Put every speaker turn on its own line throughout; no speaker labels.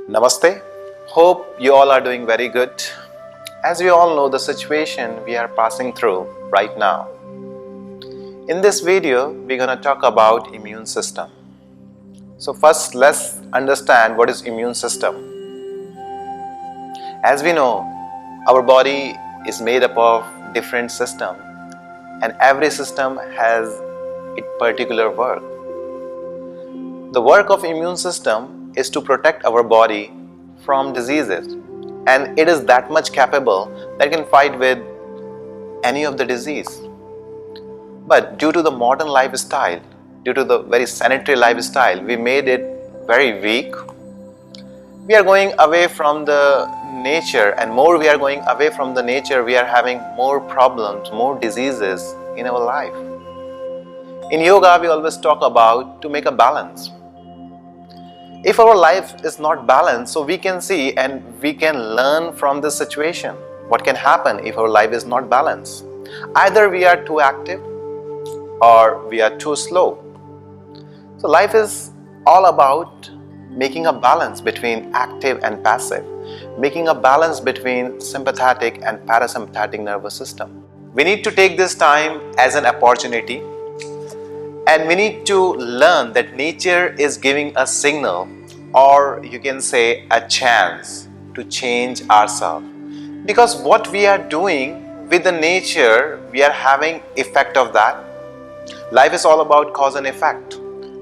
Namaste. Hope you all are doing very good. As we all know the situation we are passing through right now. In this video, we're going to talk about immune system. So first, let's understand what is immune system. As we know, our body is made up of different systems and every system has its particular work. The work of immune system is to protect our body from diseases, and it is that much capable that it can fight with any of the disease. But due to the modern lifestyle, due to the very sanitary lifestyle, we made it very weak. We are going away from the nature, and more we are going away from the nature, we are having more problems, more diseases in our life. In yoga, we always talk about to make a balance. If our life is not balanced, so we can see and we can learn from this situation. What can happen if our life is not balanced? Either we are too active or we are too slow. So life is all about making a balance between active and passive, making a balance between sympathetic and parasympathetic nervous system. We need to take this time as an opportunity. And we need to learn that nature is giving a signal, or you can say a chance to change ourselves. Because what we are doing with the nature, we are having effect of that. Life is all about cause and effect.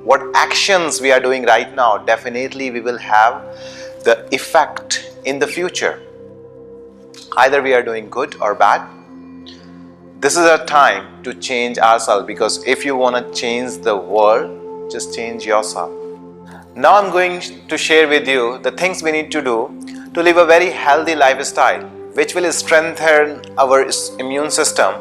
What actions we are doing right now, definitely we will have the effect in the future. Either we are doing good or bad. This is a time to change ourselves, because if you want to change the world, just change yourself. Now I'm going to share with you the things we need to do to live a very healthy lifestyle, which will strengthen our immune system.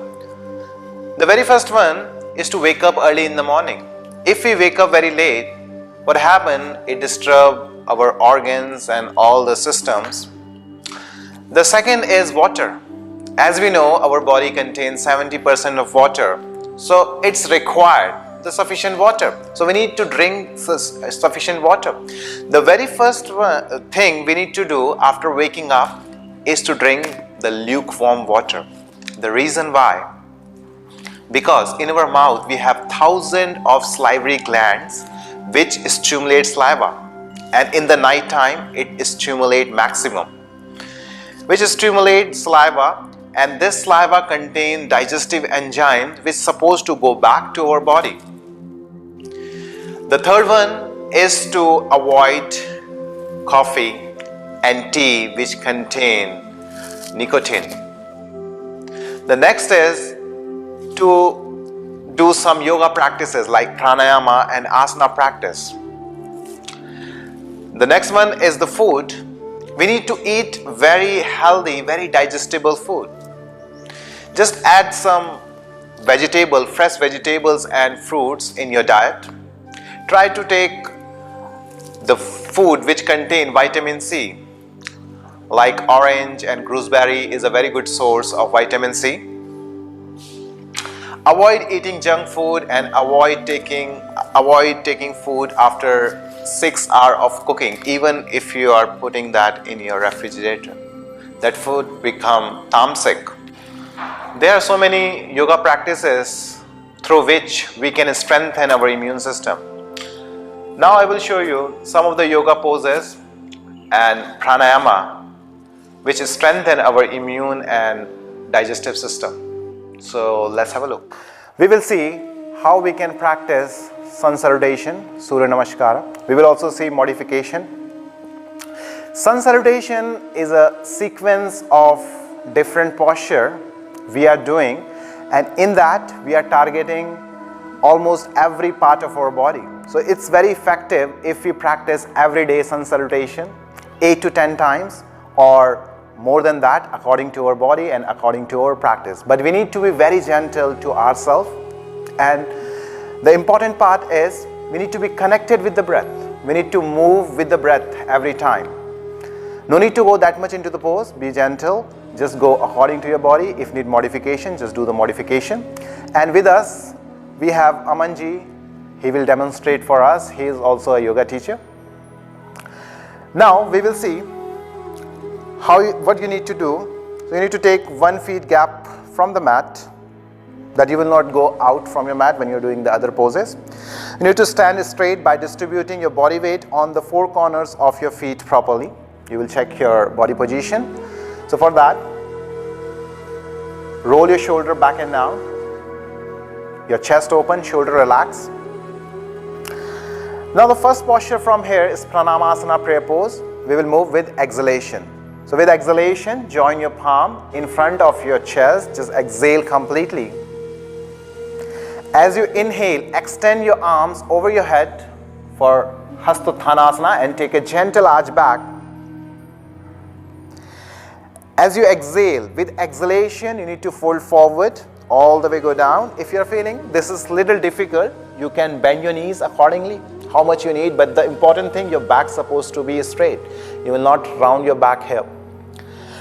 The very first one is to wake up early in the morning. If we wake up very late, what happens? It disturbs our organs and all the systems. The second is water. As we know, our body contains 70% of water, so it's required the sufficient water. So we need to drink sufficient water. The very first thing we need to do after waking up is to drink the lukewarm water. The reason why? Because in our mouth we have thousands of salivary glands which stimulate saliva, and in the night time it stimulates maximum, which stimulates saliva. And this saliva contains digestive enzymes which is supposed to go back to our body. The third one is to avoid coffee and tea which contain nicotine. The next is to do some yoga practices like pranayama and asana practice. The next one is the food. We need to eat very healthy, very digestible food. Just add some fresh vegetables and fruits in your diet. Try to take the food which contain vitamin C, like orange and gooseberry is a very good source of vitamin C. Avoid eating junk food and avoid taking food after 6 hours of cooking, even if you are putting that in your refrigerator. That food become tamasic. There are so many yoga practices through which we can strengthen our immune system. Now I will show you some of the yoga poses and pranayama which strengthen our immune and digestive system. So let's have a look. We will see how we can practice sun salutation, Surya Namaskara. We will also see modification. Sun salutation is a sequence of different posture we are doing, and in that we are targeting almost every part of our body. So it's very effective if we practice every day sun salutation 8 to 10 times or more than that, according to our body and according to our practice. But we need to be very gentle to ourselves, and the important part is we need to be connected with the breath. We need to move with the breath every time. No need to go that much into the pose. Be gentle. Just go according to your body. If need modification, just do the modification. And with us, we have Amanji. He will demonstrate for us. He is also a yoga teacher. Now we will see what you need to do. So you need to take 1 feet gap from the mat, that you will not go out from your mat when you're doing the other poses. You need to stand straight by distributing your body weight on the 4 corners of your feet properly. You will check your body position. So for that, roll your shoulder back and down, your chest open, shoulder relax. Now the first posture from here is Pranayama prayer pose. We will move with exhalation. So with exhalation, join your palm in front of your chest, just exhale completely. As you inhale, extend your arms over your head for Hastottanasana and take a gentle arch back. As you exhale, with exhalation, you need to fold forward, all the way go down. If you're feeling this is little difficult, you can bend your knees accordingly, how much you need, but the important thing, your back's supposed to be straight. You will not round your back here.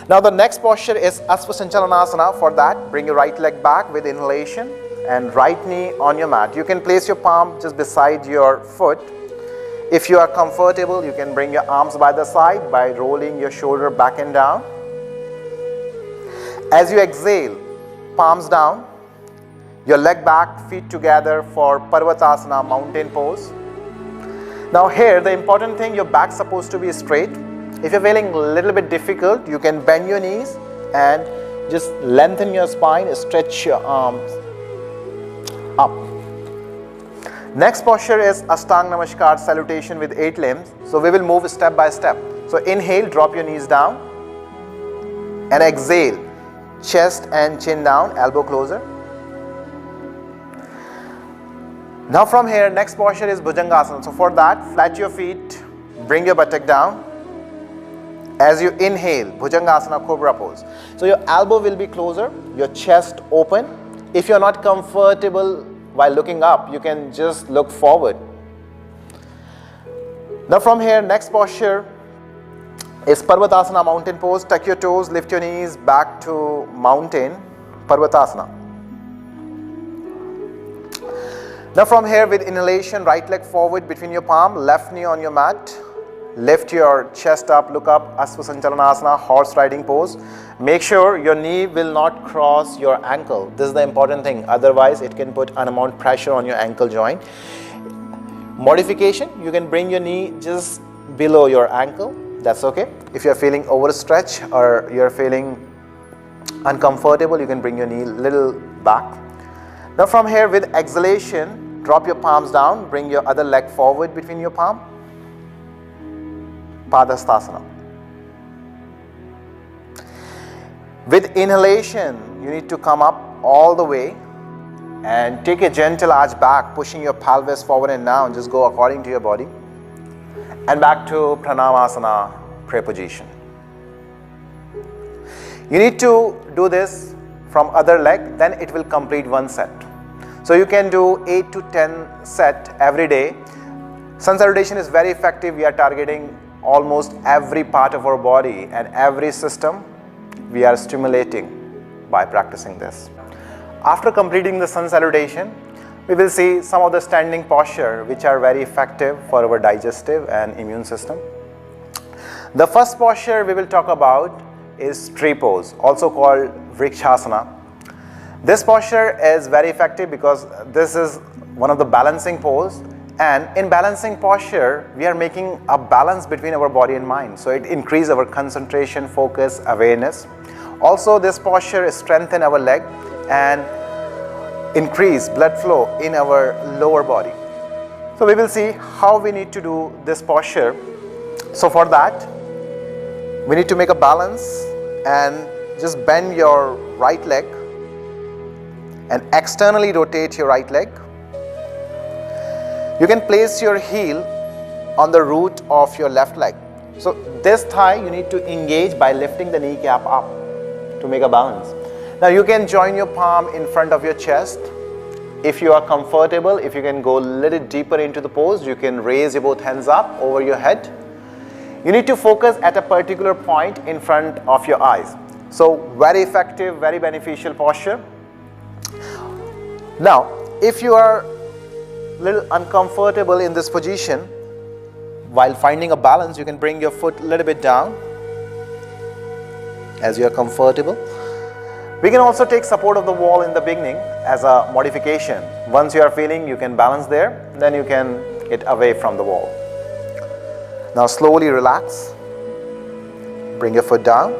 Now the next posture is Asvasanchalanasana. For that, bring your right leg back with inhalation and right knee on your mat. You can place your palm just beside your foot. If you are comfortable, you can bring your arms by the side by rolling your shoulder back and down. As you exhale, palms down, your leg back, feet together for Parvatasana, mountain pose. Now here, the important thing, your back's supposed to be straight. If you're feeling a little bit difficult, you can bend your knees and just lengthen your spine, stretch your arms up. Next posture is Ashtanga Namaskar, salutation with 8 limbs. So we will move step by step. So inhale, drop your knees down, and exhale, chest and chin down, elbow closer. Now from here, next posture is Bhujangasana. So for that, flat your feet, bring your buttock down. As you inhale, Bhujangasana, Cobra pose. So your elbow will be closer, your chest open. If you're not comfortable while looking up, you can just look forward. Now from here, next posture is Parvatasana, mountain pose. Tuck your toes, lift your knees back to mountain, Parvatasana. Now from here, with inhalation, right leg forward between your palm, left knee on your mat. Lift your chest up, look up, Asvasanchalanasana, horse riding pose. Make sure your knee will not cross your ankle. This is the important thing. Otherwise, it can put an amount of pressure on your ankle joint. Modification, you can bring your knee just below your ankle. That's okay. If you're feeling overstretched or you're feeling uncomfortable, you can bring your knee little back. Now from here, with exhalation, drop your palms down, bring your other leg forward between your palm. Padastasana. With inhalation, you need to come up all the way and take a gentle arch back, pushing your pelvis forward and down. Just go according to your body. And back to Pranayama, prayer position. You need to do this from other leg, then it will complete 1 set. So you can do 8 to 10 set every day. Sun salutation is very effective. We are targeting almost every part of our body and every system we are stimulating by practicing this. After completing the sun salutation, we will see some of the standing posture which are very effective for our digestive and immune system. The first posture we will talk about is tree pose, also called Vrikshasana. This posture is very effective because this is one of the balancing pose, and in balancing posture we are making a balance between our body and mind, so it increases our concentration, focus, awareness. Also this posture strengthens our leg and increase blood flow in our lower body. So we will see how we need to do this posture. So for that, we need to make a balance and just bend your right leg and externally rotate your right leg. You can place your heel on the root of your left leg. So this thigh you need to engage by lifting the kneecap up to make a balance. Now you can join your palm in front of your chest. If you are comfortable, if you can go a little deeper into the pose, you can raise your both hands up over your head. You need to focus at a particular point in front of your eyes. So very effective, very beneficial posture. Now, if you are a little uncomfortable in this position, while finding a balance, you can bring your foot a little bit down as you are comfortable. We can also take support of the wall in the beginning as a modification. Once you are feeling you can balance there, then you can get away from the wall. Now slowly relax, bring your foot down,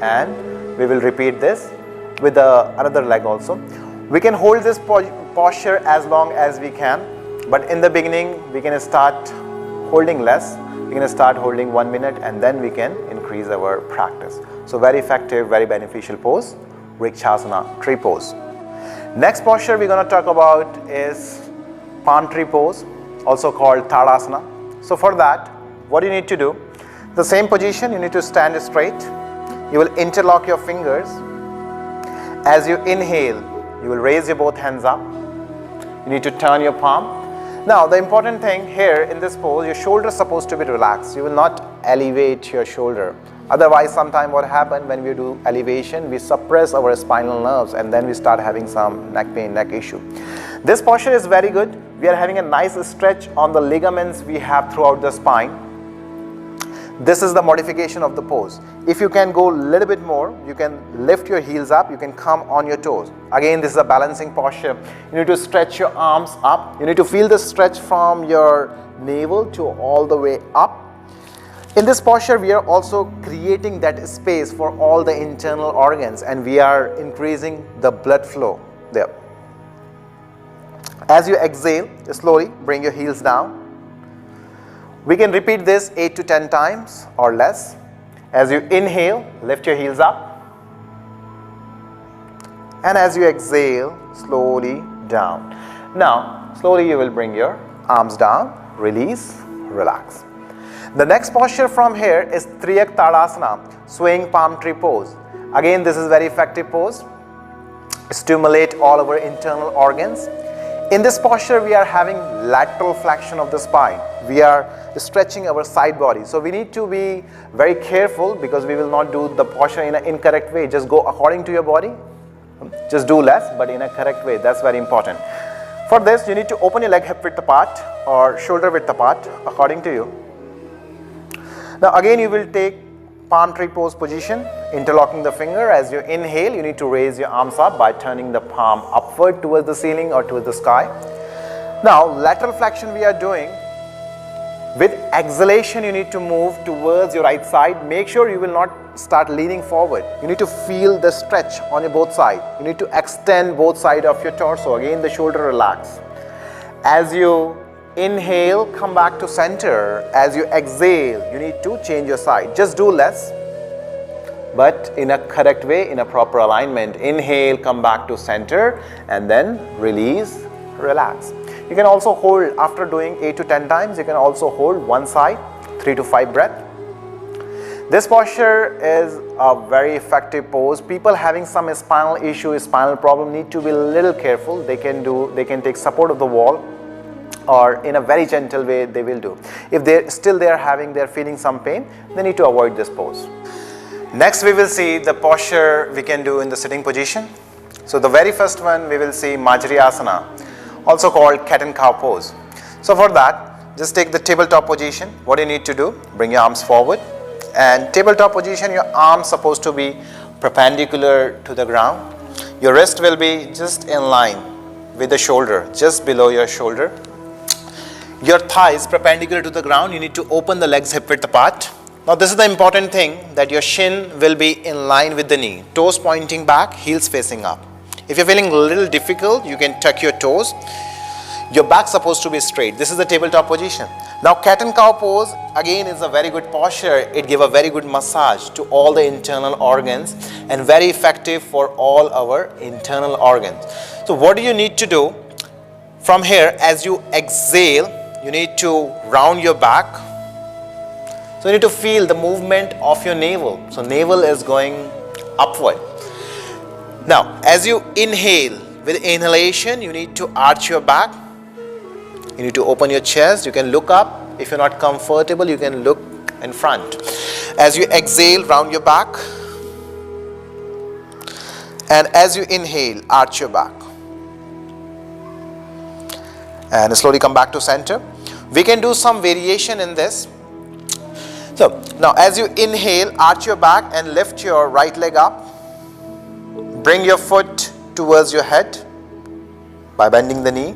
and we will repeat this with another leg also. We can hold this posture as long as we can, but in the beginning we can start holding less. We can start holding 1 minute, and then we can increase our practice. So very effective, very beneficial pose, Vrikshasana, tree pose. Next posture we're going to talk about is palm tree pose, also called Tadasana. So for that, what do you need to do? The same position, you need to stand straight. You will interlock your fingers. As you inhale, you will raise your both hands up. You need to turn your palm. Now the important thing here in this pose, your shoulder is supposed to be relaxed. You will not elevate your shoulder. Otherwise, sometimes what happens when we do elevation, we suppress our spinal nerves and then we start having some neck pain, neck issue. This posture is very good. We are having a nice stretch on the ligaments we have throughout the spine. This is the modification of the pose. If you can go a little bit more, you can lift your heels up, you can come on your toes. Again, this is a balancing posture. You need to stretch your arms up. You need to feel the stretch from your navel to all the way up. In this posture, we are also creating that space for all the internal organs, and we are increasing the blood flow there. As you exhale, slowly bring your heels down. We can repeat this 8 to 10 times or less. As you inhale, lift your heels up. And as you exhale, slowly down. Now, slowly you will bring your arms down, release, relax. The next posture from here is Triyak Tadasana, swaying palm tree pose. Again, this is very effective pose. Stimulate all our internal organs. In this posture, we are having lateral flexion of the spine. We are stretching our side body. So we need to be very careful because we will not do the posture in an incorrect way. Just go according to your body. Just do less, but in a correct way. That's very important. For this, you need to open your leg hip width apart or shoulder width apart according to you. Now again, you will take palm tree pose position, interlocking the finger. As you inhale, you need to raise your arms up by turning the palm upward towards the ceiling or towards the sky. Now, lateral flexion we are doing. With exhalation, you need to move towards your right side. Make sure you will not start leaning forward. You need to feel the stretch on your both sides. You need to extend both sides of your torso. Again, the shoulder relax. As you inhale, come back to center. As you exhale, you need to change your side. Just do less, but in a correct way, in a proper alignment. Inhale, come back to center, and then release, relax. You can also hold, after doing 8 to 10 times, you can also hold one side, 3 to 5 breaths. This posture is a very effective pose. People having some spinal issue, spinal problem need to be a little careful. They can take support of the wall, or in a very gentle way they will do. If they're feeling some pain, they need to avoid this pose. Next we will see the posture we can do in the sitting position. So the very first one we will see Majriyasana, also called cat and cow pose. So for that, just take the tabletop position. What you need to do, bring your arms forward, and tabletop position, your arms supposed to be perpendicular to the ground. Your wrist will be just in line with the shoulder, just below your shoulder. Your thighs perpendicular to the ground. You need to open the legs hip width apart. Now this is the important thing, that your shin will be in line with the knee. Toes pointing back, heels facing up. If you're feeling a little difficult, you can tuck your toes. Your back supposed to be straight. This is the tabletop position. Now cat and cow pose again is a very good posture. It gives a very good massage to all the internal organs and very effective for all our internal organs. So what do you need to do? From here, as you exhale, you need to round your back. So you need to feel the movement of your navel. So navel is going upward. Now, as you inhale, with inhalation, you need to arch your back. You need to open your chest. You can look up. If you're not comfortable, you can look in front. As you exhale, round your back. And as you inhale, arch your back. And slowly come back to center. We can do some variation in this. Now as you inhale, arch your back and lift your right leg up. Bring your foot towards your head by bending the knee.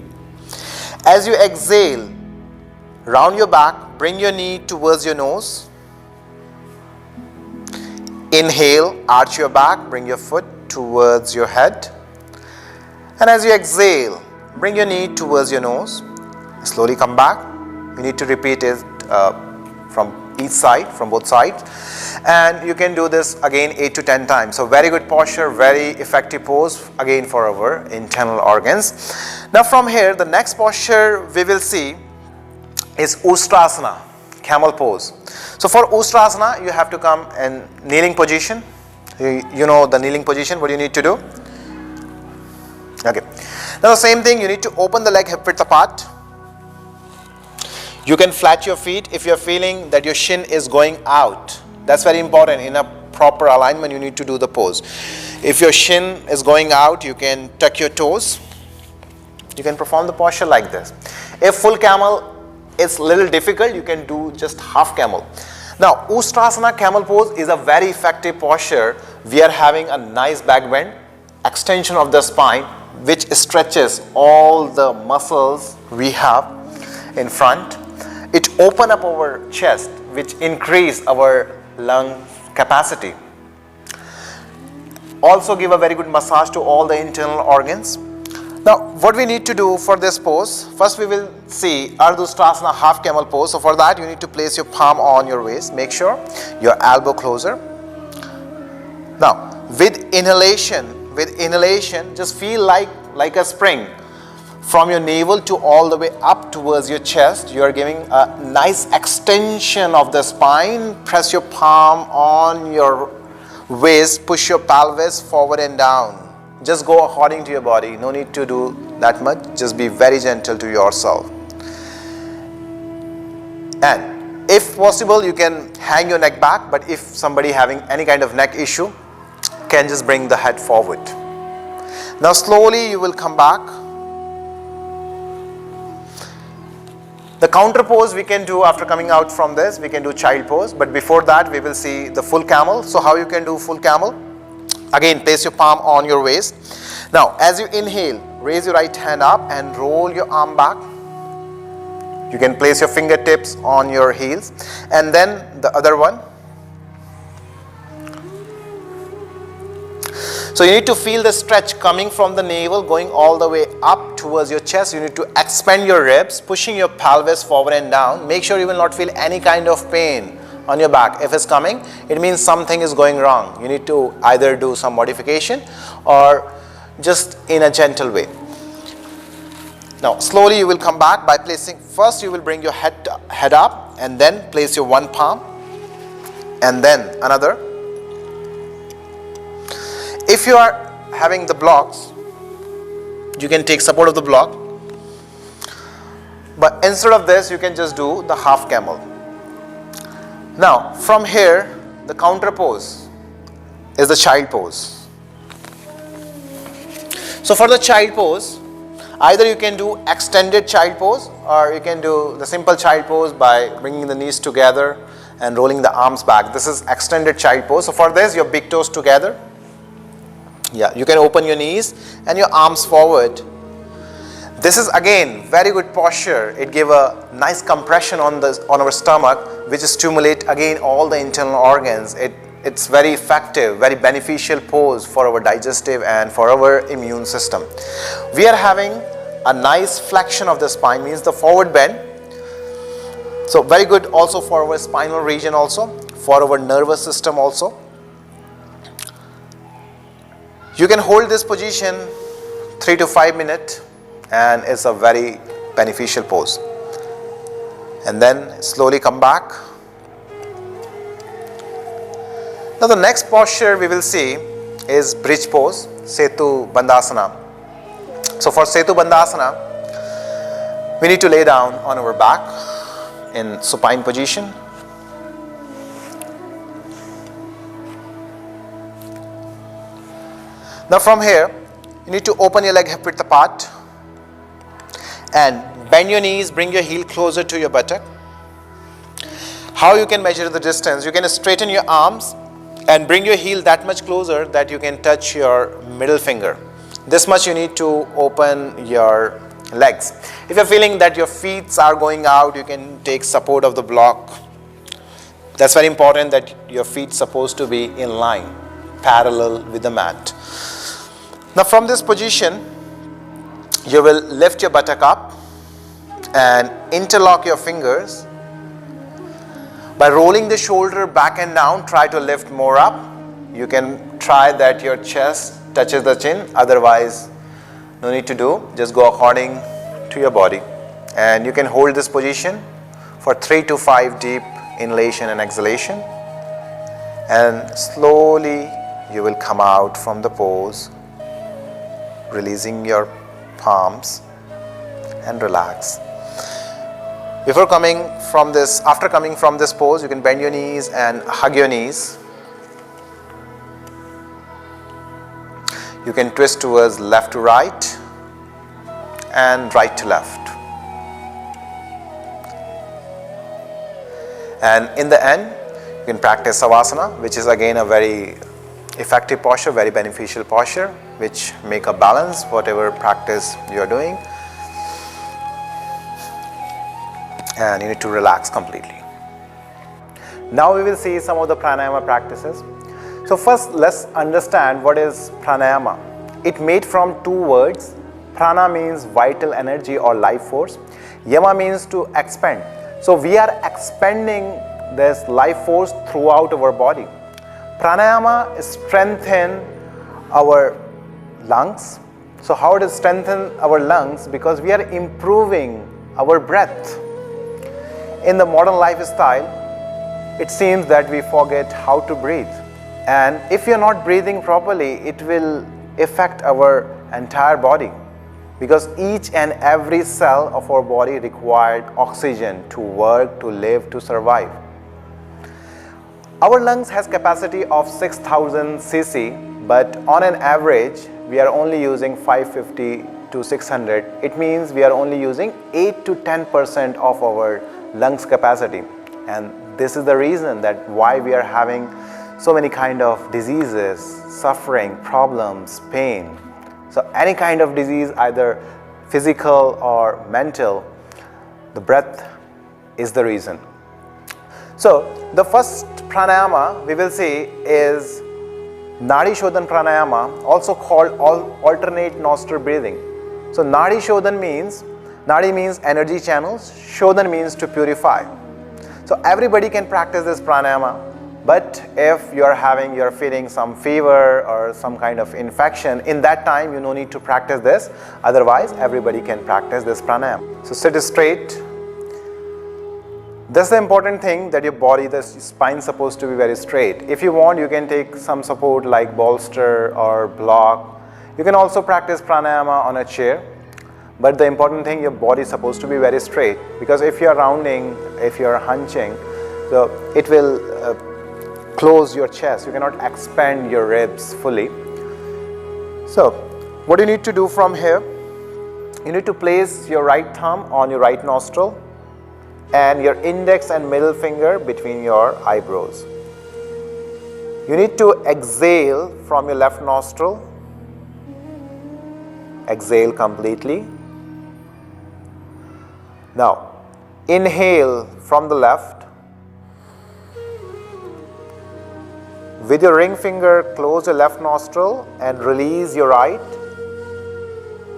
As you exhale, round your back, bring your knee towards your nose. Inhale, arch your back, bring your foot towards your head. And as you exhale, bring your knee towards your nose. Slowly come back. You need to repeat it from each side, from both sides. And you can do this again 8 to 10 times. So very good posture, very effective pose again for our internal organs. Now from here, the next posture we will see is Ustrasana, camel pose. So for Ustrasana, you have to come in kneeling position. You know the kneeling position, what you need to do. Okay. Now the same thing, you need to open the leg hip width apart. You can flat your feet if you are feeling that your shin is going out. That's very important. In a proper alignment, you need to do the pose. If your shin is going out, you can tuck your toes. You can perform the posture like this. If full camel is a little difficult, you can do just half camel. Now, Ustrasana camel pose is a very effective posture. We are having a nice back bend, extension of the spine, which stretches all the muscles we have in front. It opens up our chest, which increase our lung capacity. Also give a very good massage to all the internal organs. Now, what we need to do for this pose, first we will see Ardhustrasana half camel pose. So for that, you need to place your palm on your waist. Make sure your elbow closer. Now, with inhalation, just feel like a spring. From your navel to all the way up towards your chest, you are giving a nice extension of the spine. Press your palm on your waist, push your pelvis forward and down. Just go according to your body. No need to do that much. Just be very gentle to yourself. And if possible, you can hang your neck back. But if somebody having any kind of neck issue, can just bring the head forward. Now slowly you will come back. The counter pose we can do after coming out from this, we can do child pose. But before that, we will see the full camel. So how you can do full camel? Again, place your palm on your waist. Now, as you inhale, raise your right hand up and roll your arm back. You can place your fingertips on your heels. And then the other one. So you need to feel the stretch coming from the navel, going all the way up towards your chest. You need to expand your ribs, pushing your pelvis forward and down. Make sure you will not feel any kind of pain on your back. If it's coming, it means something is going wrong. You need to either do some modification or just in a gentle way. Now slowly you will come back by placing, first you will bring your head up and then place your one palm and then another. If you are having the blocks, you can take support of the block. But instead of this, you can just do the half camel. Now, from here, the counter pose is the child pose. So for the child pose, either you can do extended child pose or you can do the simple child pose by bringing the knees together and rolling the arms back. This is extended child pose. So for this, your big toes together. Yeah, you can open your knees and your arms forward. This is again very good posture. It gives a nice compression on our stomach, which stimulate again all the internal organs. It's very effective, very beneficial pose for our digestive and for our immune system. We are having a nice flexion of the spine, means the forward bend. So very good also for our spinal region also, for our nervous system also. You can hold this position 3 to 5 minutes and it's a very beneficial pose. And then slowly come back. Now the next posture we will see is bridge pose, Setu Bandhasana. So for Setu Bandhasana, we need to lay down on our back in supine position. Now from here, you need to open your leg hip width apart and bend your knees, bring your heel closer to your buttock. How you can measure the distance? You can straighten your arms and bring your heel that much closer that you can touch your middle finger. This much you need to open your legs. If you're feeling that your feet are going out, you can take support of the block. That's very important that your feet supposed to be in line, parallel with the mat. Now from this position, you will lift your buttock up and interlock your fingers. By rolling the shoulder back and down, try to lift more up. You can try that your chest touches the chin, otherwise no need to do, just go according to your body. And you can hold this position for 3 to 5 deep inhalation and exhalation, and slowly you will come out from the pose, releasing your palms and relax. After coming from this pose, you can bend your knees and hug your knees. You can twist towards left to right and right to left. And in the end, you can practice Savasana, which is again a very effective posture, very beneficial posture, which make a balance whatever practice you are doing. And you need to relax completely. Now we will see some of the pranayama practices. So first, let's understand what is pranayama. It made from 2 words. Prana means vital energy or life force. Yama means to expand. So we are expanding this life force throughout our body. Pranayama strengthens our lungs. So how does it strengthen our lungs? Because we are improving our breath. In the modern lifestyle, it seems that we forget how to breathe. And if you're not breathing properly, it will affect our entire body. Because each and every cell of our body required oxygen to work, to live, to survive. Our lungs has capacity of 6,000 cc, but on an average, we are only using 550 to 600. It means we are only using 8 to 10% of our lungs capacity, and this is the reason that why we are having so many kind of diseases, suffering, problems, pain. So any kind of disease, either physical or mental, the breath is the reason. So the first pranayama we will see is Nadi Shodhan pranayama, also called alternate nostril breathing. So Nadi Shodhan means, Nadi means energy channels, Shodhan means to purify. So everybody can practice this pranayama, but if you're feeling some fever or some kind of infection, in that time you no need to practice this, otherwise everybody can practice this pranayama. So sit straight. That's the important thing, that your body, the spine is supposed to be very straight. If you want, you can take some support like bolster or block. You can also practice pranayama on a chair. But the important thing, your body is supposed to be very straight, because if you are rounding, if you are hunching, so it will close your chest. You cannot expand your ribs fully. So what you need to do from here, you need to place your right thumb on your right nostril and your index and middle finger between your eyebrows. You need to exhale from your left nostril. Exhale completely. Now, inhale from the left. With your ring finger, close your left nostril and release your right.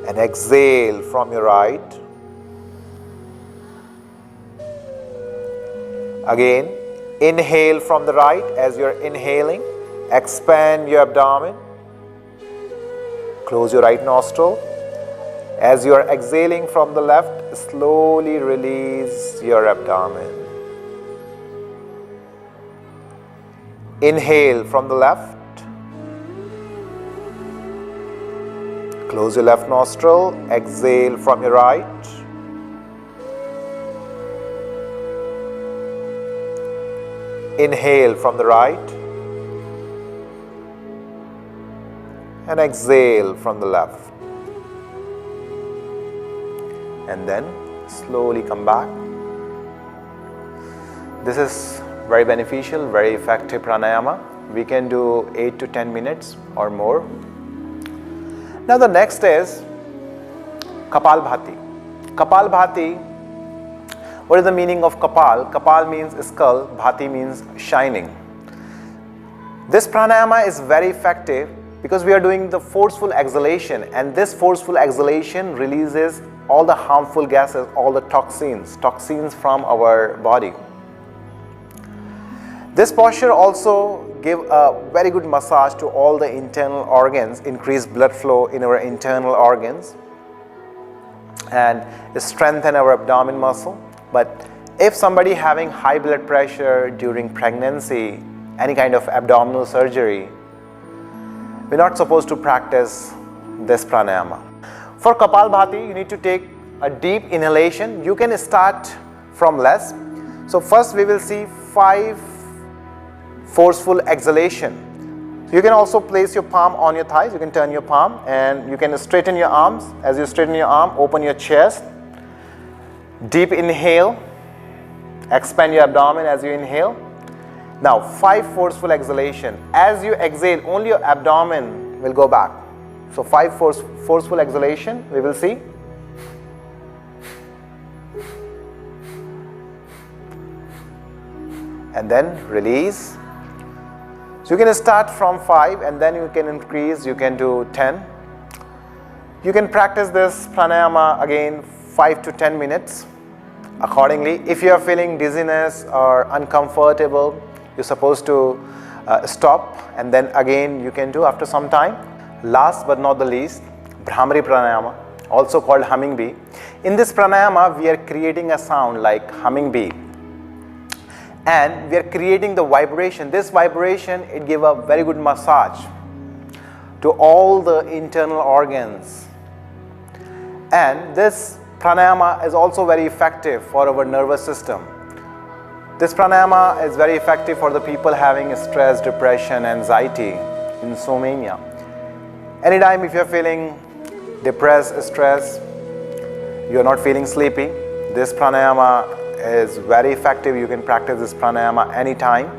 And exhale from your right. Again, inhale from the right. As you're inhaling, expand your abdomen. Close your right nostril. As you are exhaling from the left, slowly release your abdomen. Inhale from the left. Close your left nostril. Exhale from your right. Inhale from the right. And exhale from the left. And then slowly come back. This is very beneficial, very effective pranayama. We can do 8 to 10 minutes or more. Now the next is Kapalbhati. Kapalbhati, what is the meaning of Kapal? Kapal means skull, Bhati means shining. This pranayama is very effective because we are doing the forceful exhalation, and this forceful exhalation releases all the harmful gases, all the toxins from our body. This posture also gives a very good massage to all the internal organs, increase blood flow in our internal organs, and strengthen our abdomen muscle. But if somebody having high blood pressure during pregnancy, any kind of abdominal surgery, we're not supposed to practice this pranayama. For Kapalbhati, you need to take a deep inhalation. You can start from less. So first we will see 5 forceful exhalation. You can also place your palm on your thighs. You can turn your palm and you can straighten your arms. As you straighten your arm, open your chest. Deep inhale. Expand your abdomen as you inhale. Now 5 forceful exhalation. As you exhale, only your abdomen will go back. So 5 forceful exhalation, we will see. And then release. So you can start from 5 and then you can increase, you can do 10. You can practice this pranayama again 5 to 10 minutes accordingly. If you are feeling dizziness or uncomfortable, you're supposed to stop, and then again you can do after some time. Last but not the least, Bhramari pranayama, also called humming bee. In this pranayama, we are creating a sound like humming bee, and we are creating the vibration. This vibration, it gives a very good massage to all the internal organs, and this pranayama is also very effective for our nervous system. This pranayama is very effective for the people having stress, depression, anxiety, insomnia. Anytime if you are feeling depressed, stressed, you are not feeling sleepy, this pranayama is very effective. You can practice this pranayama anytime.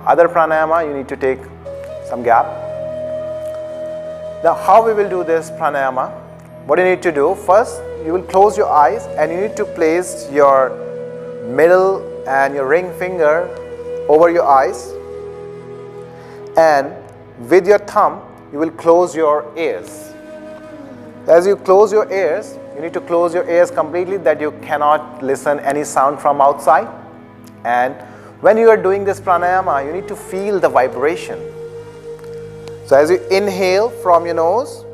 Other pranayama, you need to take some gap. Now how we will do this pranayama? What you need to do, first you will close your eyes and you need to place your middle and your ring finger over your eyes, and with your thumb you will close your ears. As you close your ears, you need to close your ears completely that you cannot listen any sound from outside. And when you are doing this pranayama, you need to feel the vibration. So as you inhale from your nose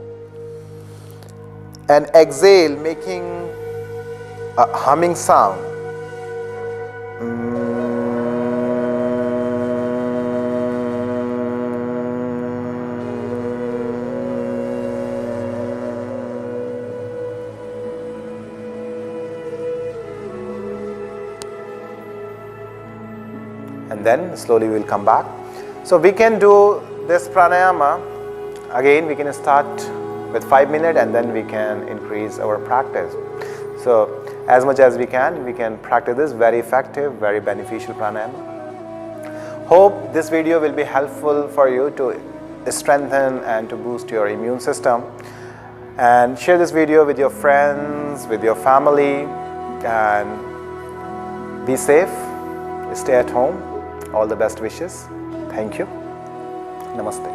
and exhale, making a humming sound. And then slowly we will come back. So we can do this pranayama again. We can start with 5 minutes and then we can increase our practice. So as much as we can practice this very effective, very beneficial pranayama. Hope this video will be helpful for you to strengthen and to boost your immune system. And share this video with your friends, with your family, and be safe, stay at home. All the best wishes. Thank you. Namaste.